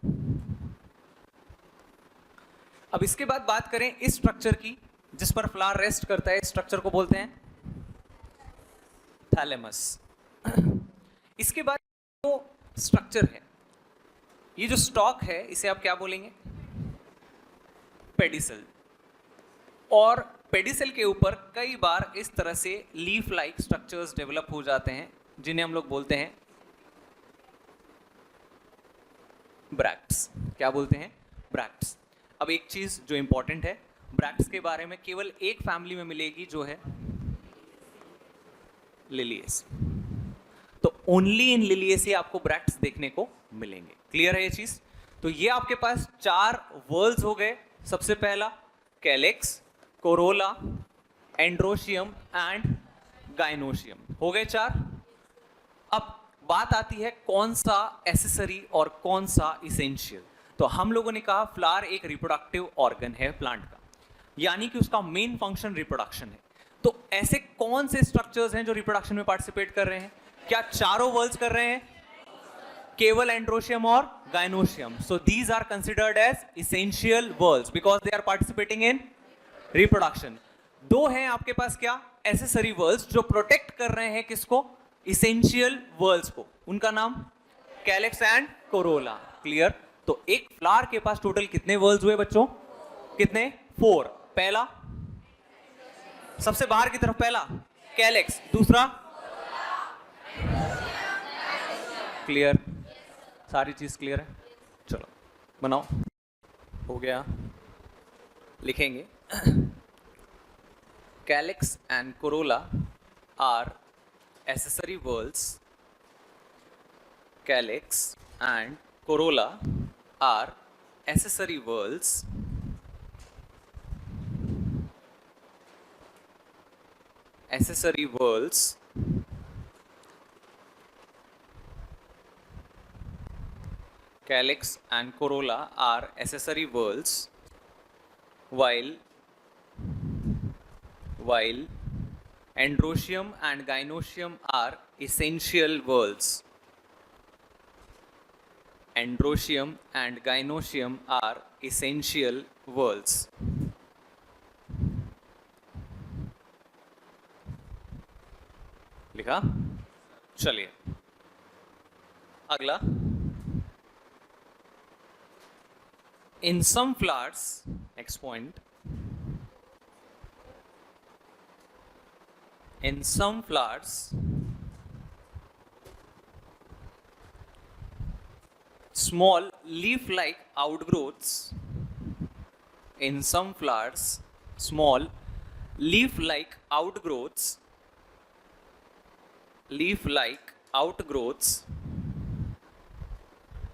अब इसके बाद बात करें इस स्ट्रक्चर की जिस पर फ्लावर रेस्ट करता है, इस स्ट्रक्चर को बोलते हैं थैलेमस। इसके बाद जो स्ट्रक्चर है, ये जो स्टॉक है, इसे आप क्या बोलेंगे? पेडिसल। और पेडिसल के ऊपर कई बार इस तरह से लीफ लाइक स्ट्रक्चर्स डेवलप हो जाते हैं, जिन्हें हम लोग बोलते हैं ब्रैक्ट्स। क्या बोलते हैं? ब्रैक्ट्स। अब एक चीज जो इंपॉर्टेंट है, ब्रैक्ट्स के बारे में केवल एक फैमिली में मिलेगी, जो है लिलियस। तो ओनली इन लिलियस ही आपको ब्रैक्ट्स देखने को मिलेंगे। क्लियर है ये चीज? तो ये आपके पास 4 वर्ल्स हो गए। सबसे पहला calyx, Corolla, androecium and gynoecium हो गए 4। अब बात आती है कौन सा एसेसरी और कौन सा इसेंशियल। तो हम लोगों ने कहा फ्लावर एक रिप्रोडक्टिव ऑर्गन है प्लांट का, यानी कि उसका मेन फंक्शन रिप्रोडक्शन है। तो ऐसे कौन से स्ट्रक्चर्स हैं जो रिप्रोडक्शन में पार्टिसिपेट कर रहे हैं? क्या चारों वर्ल्स कर रहे हैं? केवल एंड्रोशियम और gynoecium. So these are considered as essential whorls because they are participating in reproduction. 2 हैं आपके पास क्या? एसेसरी वर्ल्स, जो प्रोटेक्ट कर रहे हैं किसको? इसेंशियल वर्ल्स को। उनका नाम कैलेक्स एंड कोरोला। क्लियर? तो एक फ्लावर के पास टोटल कितने वर्ल्स हुए बच्चों? कितने? 4। पहला सबसे बाहर की तरफ पहला कैलेक्स, दूसरा क्लियर? सारी चीज क्लियर है? चलो बनाओ। हो गया, लिखेंगे calyx and corolla are accessory whorls. Calyx and corolla are accessory whorls. Accessory whorls. Calyx and corolla are accessory whorls, while Androecium and Gynoecium are essential whorls. Androecium and gynoecium are essential whorls. लिखा? चलिए अगला, in some flowers, next point, in some flowers small leaf-like outgrowths, in some flowers small leaf-like outgrowths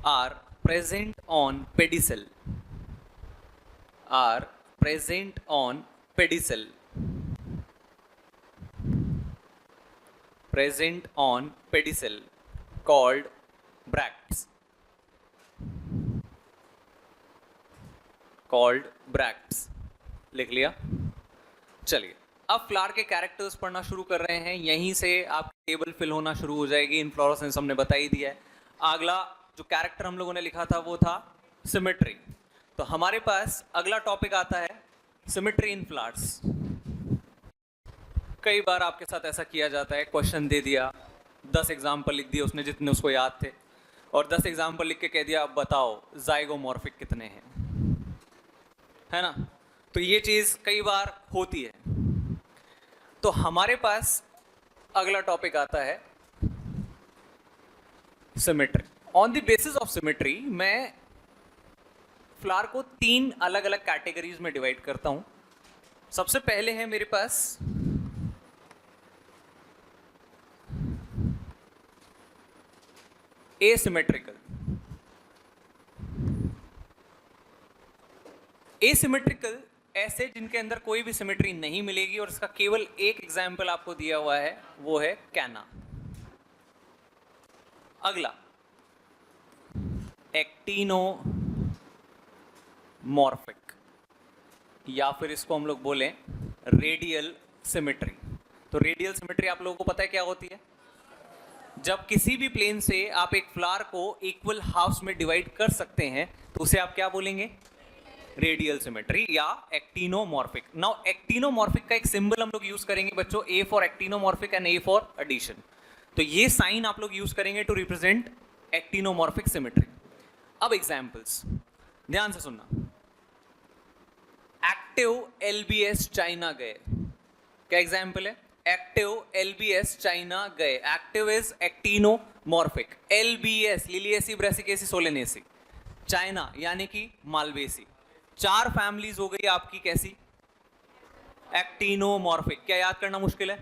are present on pedicel, called bracts, लिख लिया? चलिए अब flower के characters पढ़ना शुरू कर रहे हैं, यहीं से आपकी टेबल फिल होना शुरू हो जाएगी। इनफ्लोरेसेंस हमने बता ही दिया है। अगला जो कैरेक्टर हम लोगों ने लिखा था वो था सिमेट्री। तो हमारे पास अगला टॉपिक आता है सिमेट्री इन फ्लावर्स। कई बार आपके साथ ऐसा किया जाता है, क्वेश्चन दे दिया, 10 एग्जाम्पल लिख दिए उसने जितने उसको याद थे, और 10 एग्जाम्पल लिख के कह दिया अब बताओ जाइगोमॉर्फिक कितने हैं, है ना? तो ये चीज़ कई बार होती है। तो हमारे पास अगला टॉपिक आता है symmetry. On the basis of symmetry मैं फ्लावर को 3 अलग अलग कैटेगरीज में डिवाइड करता हूं। सबसे पहले है मेरे पास एसिमेट्रिकल। एसिमेट्रिकल ऐसे जिनके अंदर कोई भी सिमेट्री नहीं मिलेगी, और इसका केवल एक एग्जाम्पल आपको दिया हुआ है, वो है कैना। अगला एक्टिनोमॉर्फिक, या फिर इसको हम लोग बोलें रेडियल सिमेट्री। तो रेडियल सिमेट्री आप लोगों को पता है क्या होती है? जब किसी भी प्लेन से आप एक फ्लावर को इक्वल हाफ्स में डिवाइड कर सकते हैं तो उसे आप क्या बोलेंगे? रेडियल सिमेट्री या एक्टिनोमॉर्फिक। नाउ एक्टिनोमॉर्फिक का एक सिंबल हम लोग यूज करेंगे बच्चों, A for actinomorphic and A for addition. तो ये साइन आप लोग यूज करेंगे टू रिप्रेजेंट एक्टिनोमॉर्फिक सिमेट्री। अब एग्जांपल्स ध्यान से सुनना। एक्टिव एलबीएस चाइना गए, क्या एग्जाम्पल है? एक्टिव एलबीएस चाइना गए। Active is actinomorphic, LBS Liliaceae Brassicaceae Solanaceae, China यानी कि मालवेसी। 4 फैमिलीज हो गई आपकी कैसी? एक्टिनोमॉर्फिक। क्या याद करना मुश्किल है?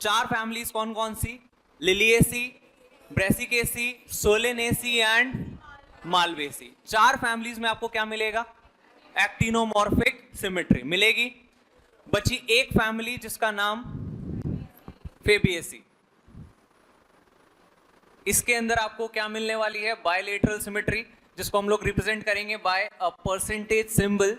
4 फैमिलीज कौन कौन सी? Liliaceae, Brassicaceae, Solanaceae and Malvaceae. 4 families में आपको क्या मिलेगा? एक्टिनोमॉर्फिक सिमेट्री मिलेगी। बची एक फैमिली जिसका नाम फेबिएसी। इसके अंदर आपको क्या मिलने वाली है? बायलेटरल सिमेट्री, जिसको हम लोग रिप्रेजेंट करेंगे बाय अ परसेंटेज सिंबल।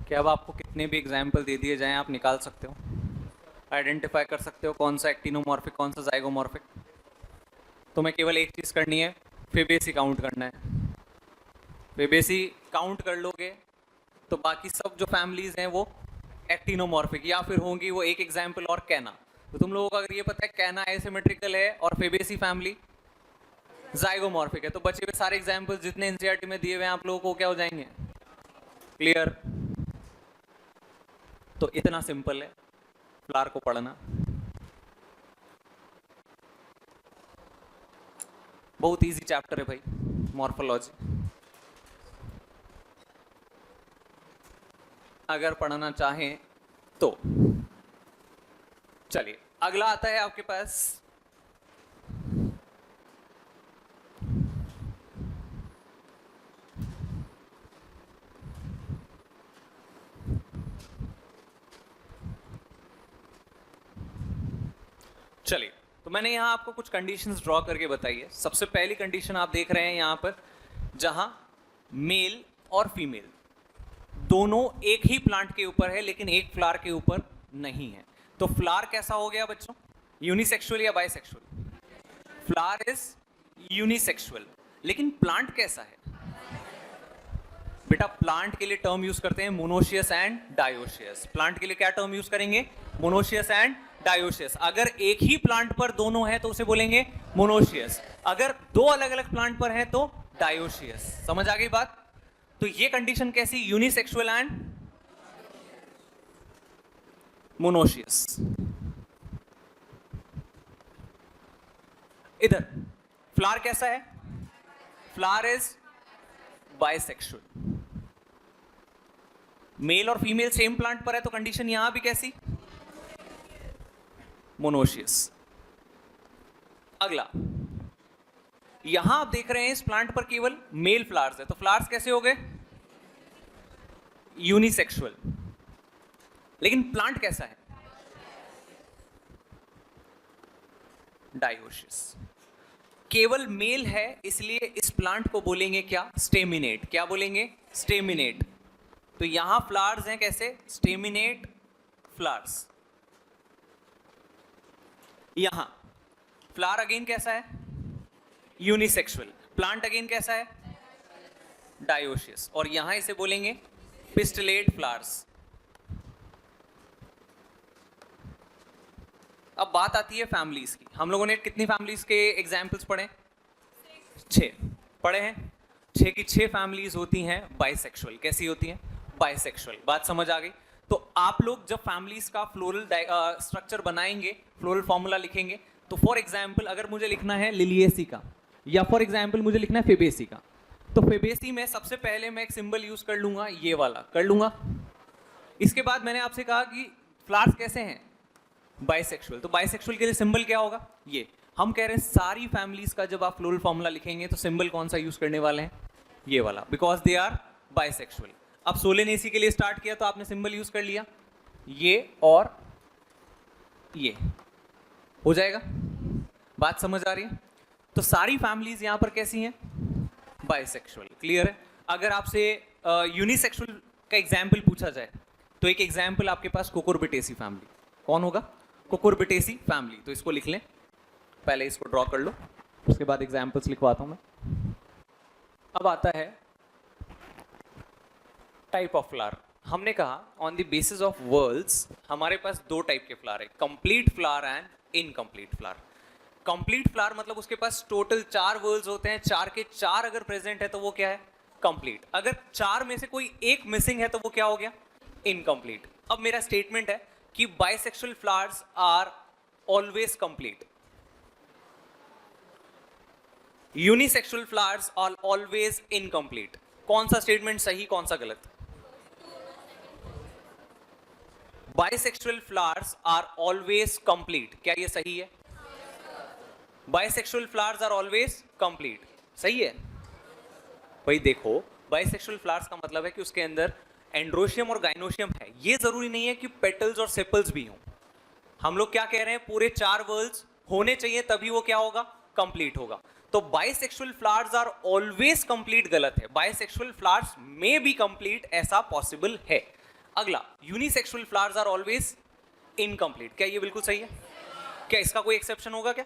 कि अब आपको कितने भी एग्जाम्पल दे दिए जाएं आप निकाल सकते हो, आइडेंटिफाई कर सकते हो कौन सा एक्टिनोमॉर्फिक कौन सा जाइगोमॉर्फिक। तो मैं केवल एक चीज़ करनी है, फेबेसी काउंट करना है। फेबेसी काउंट कर लोगे तो बाकी सब जो फैमिलीज हैं वो एक्टिनोमॉर्फिक या फिर होंगी। वो एक एग्जाम्पल और कहना, तो तुम लोगों को अगर ये पता है कैना एसिमेट्रिकल है और फेबेसी फैमिली जाइगोमॉर्फिक है, तो बचे हुए सारे एग्जांपल्स जितने एनसीईआरटी में दिए हुए हैं आप लोगों को क्या हो जाएंगे, क्लियर। तो इतना सिंपल है फ्लावर को पढ़ना, बहुत इजी चैप्टर है भाई मॉर्फोलॉजी। अगर पढ़ना चाहें तो चलिए अगला आता है आपके पास चलिए, तो मैंने यहां आपको कुछ कंडीशंस ड्रॉ करके बताई है। सबसे पहली कंडीशन आप देख रहे हैं यहां पर, जहां मेल और फीमेल दोनों एक ही प्लांट के ऊपर है लेकिन एक फ्लावर के ऊपर नहीं है। तो फ्लावर कैसा हो गया बच्चों, यूनिसेक्सुअल या बाइसेक्सुअल? फ्लावर इज यूनिसेक्सुअल, लेकिन प्लांट कैसा है बेटा? प्लांट के लिए टर्म यूज करते हैं मोनोशियस एंड डायोशियस। प्लांट के लिए क्या टर्म यूज करेंगे? Monoecious and dioecious. अगर एक ही प्लांट पर दोनों है तो उसे बोलेंगे मोनोशियस, अगर दो अलग अलग प्लांट पर है तो डायोशियस। समझ आ गई बात? तो ये कंडीशन कैसी, यूनिसेक्सुअल एंड मोनोशियस। इधर फ्लावर कैसा है? Flower is bisexual. मेल और फीमेल सेम प्लांट पर है तो कंडीशन यहां भी कैसी, मोनोशियस। अगला, यहां आप देख रहे हैं इस प्लांट पर केवल मेल फ्लावर्स है, तो फ्लावर्स कैसे हो गए? यूनिसेक्सुअल। लेकिन प्लांट कैसा है? डायोशियस। केवल मेल है इसलिए इस प्लांट को बोलेंगे क्या? स्टेमिनेट। क्या बोलेंगे? स्टेमिनेट। तो यहां फ्लावर्स हैं कैसे? Staminate flowers. यहां फ्लावर अगेन कैसा है? यूनिसेक्सुअल। प्लांट अगेन कैसा है? डायोशियस। और यहां इसे बोलेंगे पिस्टिलेट फ्लावर्स। अब बात आती है फैमिलीज की। हम लोगों ने कितनी फैमिलीज के एग्जाम्पल्स पढ़े? 6 पढ़े हैं। 6 की 6 फैमिलीज होती हैं बाइसेक्सुअल। कैसी होती हैं? बाइसेक्सुअल। बात समझ आ गई? तो आप लोग जब फैमिलीज का फ्लोरल स्ट्रक्चर बनाएंगे, फ्लोरल फॉर्मूला लिखेंगे, तो फॉर एग्जाम्पल अगर मुझे लिखना है लिलिएसी का, या फॉर एग्जाम्पल मुझे लिखना है फेबेसी का, तो फेबेसी में सबसे पहले मैं एक सिंबल यूज कर लूंगा, ये वाला कर लूंगा। इसके बाद मैंने आपसे कहा कि फ्लावर्स कैसे हैं? बाइसेक्सुअल। तो बाइसेक्सुअल के लिए सिंबल क्या होगा? ये। हम कह रहे हैं सारी फैमिलीज का जब आप फ्लोरल फॉर्मूला लिखेंगे तो सिंबल कौन सा यूज करने वाले हैं? ये वाला, बिकॉज दे आर बाइसेक्सुअल। अब सोलेनेसी के लिए स्टार्ट किया तो आपने सिंबल यूज कर लिया, ये और ये हो जाएगा। बात समझ आ रही है? तो सारी फैमिलीज यहां पर कैसी हैं? बाइसेक्सुअल। क्लियर है? अगर आपसे यूनिसेक्सुअल का एग्जाम्पल पूछा जाए तो एक एग्जाम्पल आपके पास कुकुरबिटेसी फैमिली। कौन होगा? Cucurbitaceae family. तो इसको लिख लें, पहले इसको ड्रॉ कर लो, उसके बाद एग्जाम्पल्स लिखवाता हूं मैं। अब आता है टाइप ऑफ फ्लावर। हमने कहा on the basis of whorls हमारे पास 2 टाइप के फ्लावर है, complete flower and incomplete flower. Complete flower मतलब उसके पास टोटल 4 वर्ल्ड्स होते हैं, 4 के 4 अगर प्रेजेंट है तो वो क्या है? कंप्लीट। अगर 4 में से कोई एक मिसिंग है तो वो क्या हो गया? इनकम्प्लीट। अब मेरा स्टेटमेंट है कि bisexual flowers are always complete, unisexual flowers are always incomplete. कौन सा स्टेटमेंट सही, कौन सा गलत? Bisexual flowers are always complete, क्या ये सही है? Bisexual flowers are always complete, सही है भाई? देखो, बाइसेक्सुअल फ्लावर्स का मतलब है कि उसके अंदर एंड्रोशियम और गाइनोशियम है। ये जरूरी नहीं है कि पेटल्स और सेपल्स भी हों। हम लोग क्या कह रहे हैं? पूरे 4 वर्ल्स होने चाहिए तभी वो क्या होगा? कंप्लीट होगा। तो bisexual flowers are always complete गलत है। बाइसेक्सुअल फ्लावर्स में बी कंप्लीट, ऐसा पॉसिबल है। अगला, unisexual flowers are always incomplete, क्या ये बिल्कुल सही है? क्या इसका कोई एक्सेप्शन होगा क्या?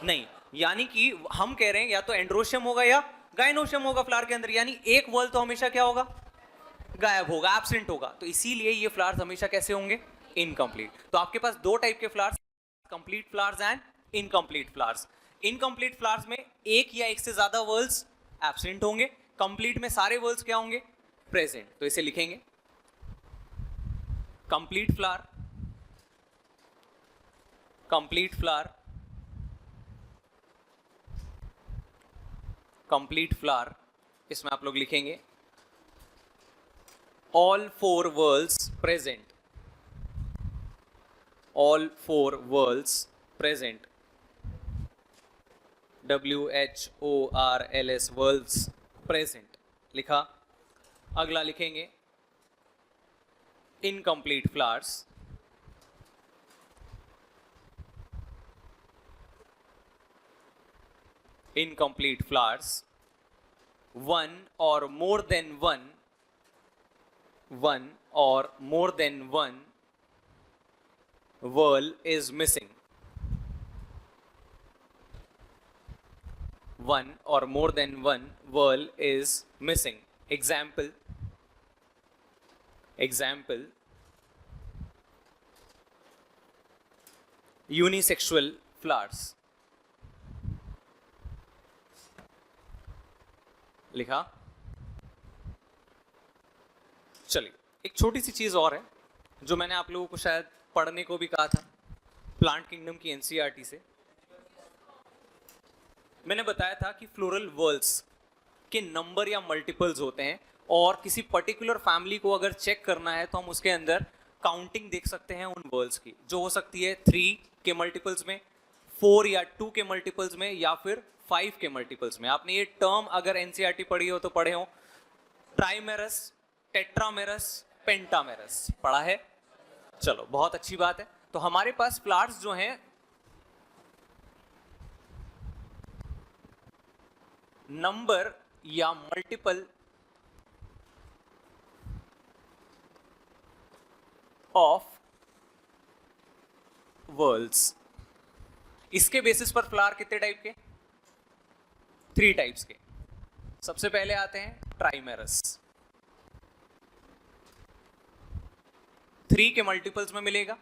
नहीं। यानी कि हम कह रहे हैं या तो एंड्रोशियम होगा या गाइनोशियम होगा फ्लावर के अंदर, यानी एक वर्ल तो हमेशा क्या होगा? गायब होगा, एब्सेंट होगा। तो इसीलिए ये फ्लावर्स हमेशा कैसे होंगे? इनकम्प्लीट। तो आपके पास 2 टाइप के flowers, complete flowers and incomplete flowers. Incomplete flowers में एक या एक से ज्यादा वर्ड्स एब्सेंट होंगे, कंप्लीट में सारे वर्ड्स क्या होंगे, प्रेजेंट। तो इसे लिखेंगे complete flower, complete flower, complete flower. इसमें आप लोग लिखेंगे all four words present, all four words present, WHORLS words present लिखा। अगला लिखेंगे incomplete flowers, incomplete flowers, one or more than one word is missing, one or more than one word is missing. Example, unisexual flowers लिखा। चलिए एक छोटी सी चीज और है जो मैंने आप लोगों को शायद पढ़ने को भी कहा था प्लांट किंगडम की एनसीईआरटी से। मैंने बताया था कि फ्लोरल वर्ड्स के नंबर या मल्टीपल्स होते हैं और किसी पर्टिकुलर फैमिली को अगर चेक करना है तो हम उसके अंदर काउंटिंग देख सकते हैं उन वर्ड्स की, जो हो सकती है 3 के मल्टीपल्स में, 4 या 2 के मल्टीपल्स में, या फिर 5 के मल्टीपल्स में। आपने ये टर्म अगर एनसीईआरटी पढ़ी हो तो पढ़े हो, ट्राइमेरस, टेट्रामेरस, पेंटामेरस पढ़ा है। चलो बहुत अच्छी बात है। तो हमारे पास फ्लावर्स जो हैं नंबर या मल्टीपल ऑफ वर्ड्स, इसके बेसिस पर फ्लावर कितने टाइप के, 3 टाइप्स के। सबसे पहले आते हैं ट्राइमेरस, 3 के मल्टीपल्स में मिलेगा।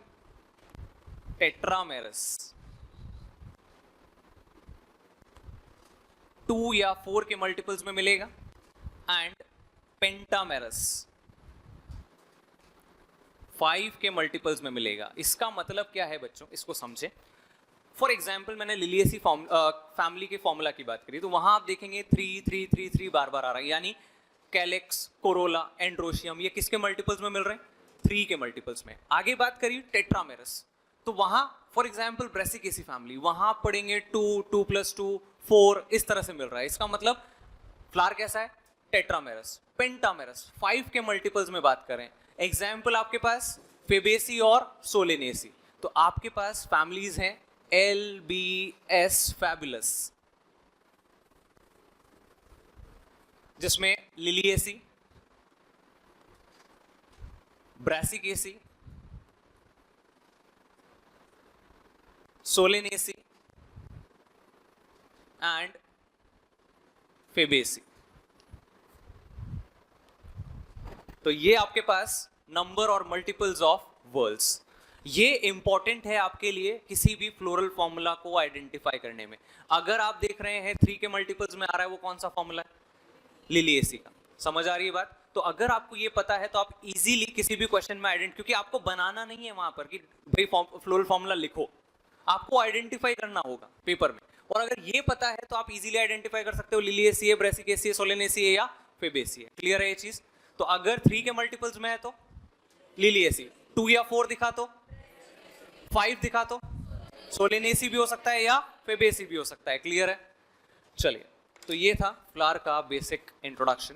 टेट्रामेरस, 2 या 4 के मल्टीपल्स में मिलेगा। एंड पेंटामेरस, 5 के मल्टीपल्स में मिलेगा। इसका मतलब क्या है बच्चों, इसको समझे। फॉर एग्जाम्पल मैंने लिलिएसी फैमिली के फॉर्मूला की बात करी तो वहां आप देखेंगे 3 3 3 3 बार बार आ रहा है, यानी कैलेक्स, कोरोला, एंड्रोशियम, ये किसके मल्टीपल्स में मिल रहे हैं, 3 के मल्टीपल्स में। आगे बात करिए टेट्रामेरस, तो वहां फॉर एग्जाम्पल ब्रेसिकेसी फैमिली, वहां आप पढ़ेंगे 2 2 + 2 4, इस तरह से मिल रहा है। इसका मतलब फ्लावर कैसा है, टेट्रामेरस। पेंटामेरस, 5 के मल्टीपल्स में बात करें, एग्जाम्पल आपके पास फेबेसी और सोलेनेसी, तो आपके पास फैमिलीज हैं LBS फैबुलस, जिसमें Liliaceae, Brassicaceae, Solanaceae and Fabaceae. तो ये आपके पास नंबर और मल्टीपल्स ऑफ वर्ड्स, ये इंपॉर्टेंट है आपके लिए किसी भी फ्लोरल फॉर्मूला को आइडेंटिफाई करने में। अगर आप देख रहे हैं 3 के मल्टीपल्स में आ रहा है, वो कौन सा फॉर्मूला है, लिलिएसी का। समझ आ रही है बात। तो अगर आपको ये पता है तो आप इजीली किसी भी क्वेश्चन में आइडेंटिफाई, क्योंकि आपको बनाना नहीं है वहां पर कि भाई फ्लोरल फॉर्मूला लिखो, आपको आइडेंटिफाई करना होगा पेपर में। और अगर ये पता है तो आप इजीली आइडेंटिफाई कर सकते हो लिलिएसी है, ब्रेसिकेसी है, सोलेनेसी है या फेबेसी है। क्लियर है ये चीज। तो अगर 3 के मल्टीपल्स में है तो लिलिएसी, 2 या 4 दिखा तो, 5 दिखा तो सोलेनेसी भी हो सकता है या फेबेसी भी हो सकता है। क्लियर है। चलिए, तो ये था फ्लावर का बेसिक इंट्रोडक्शन।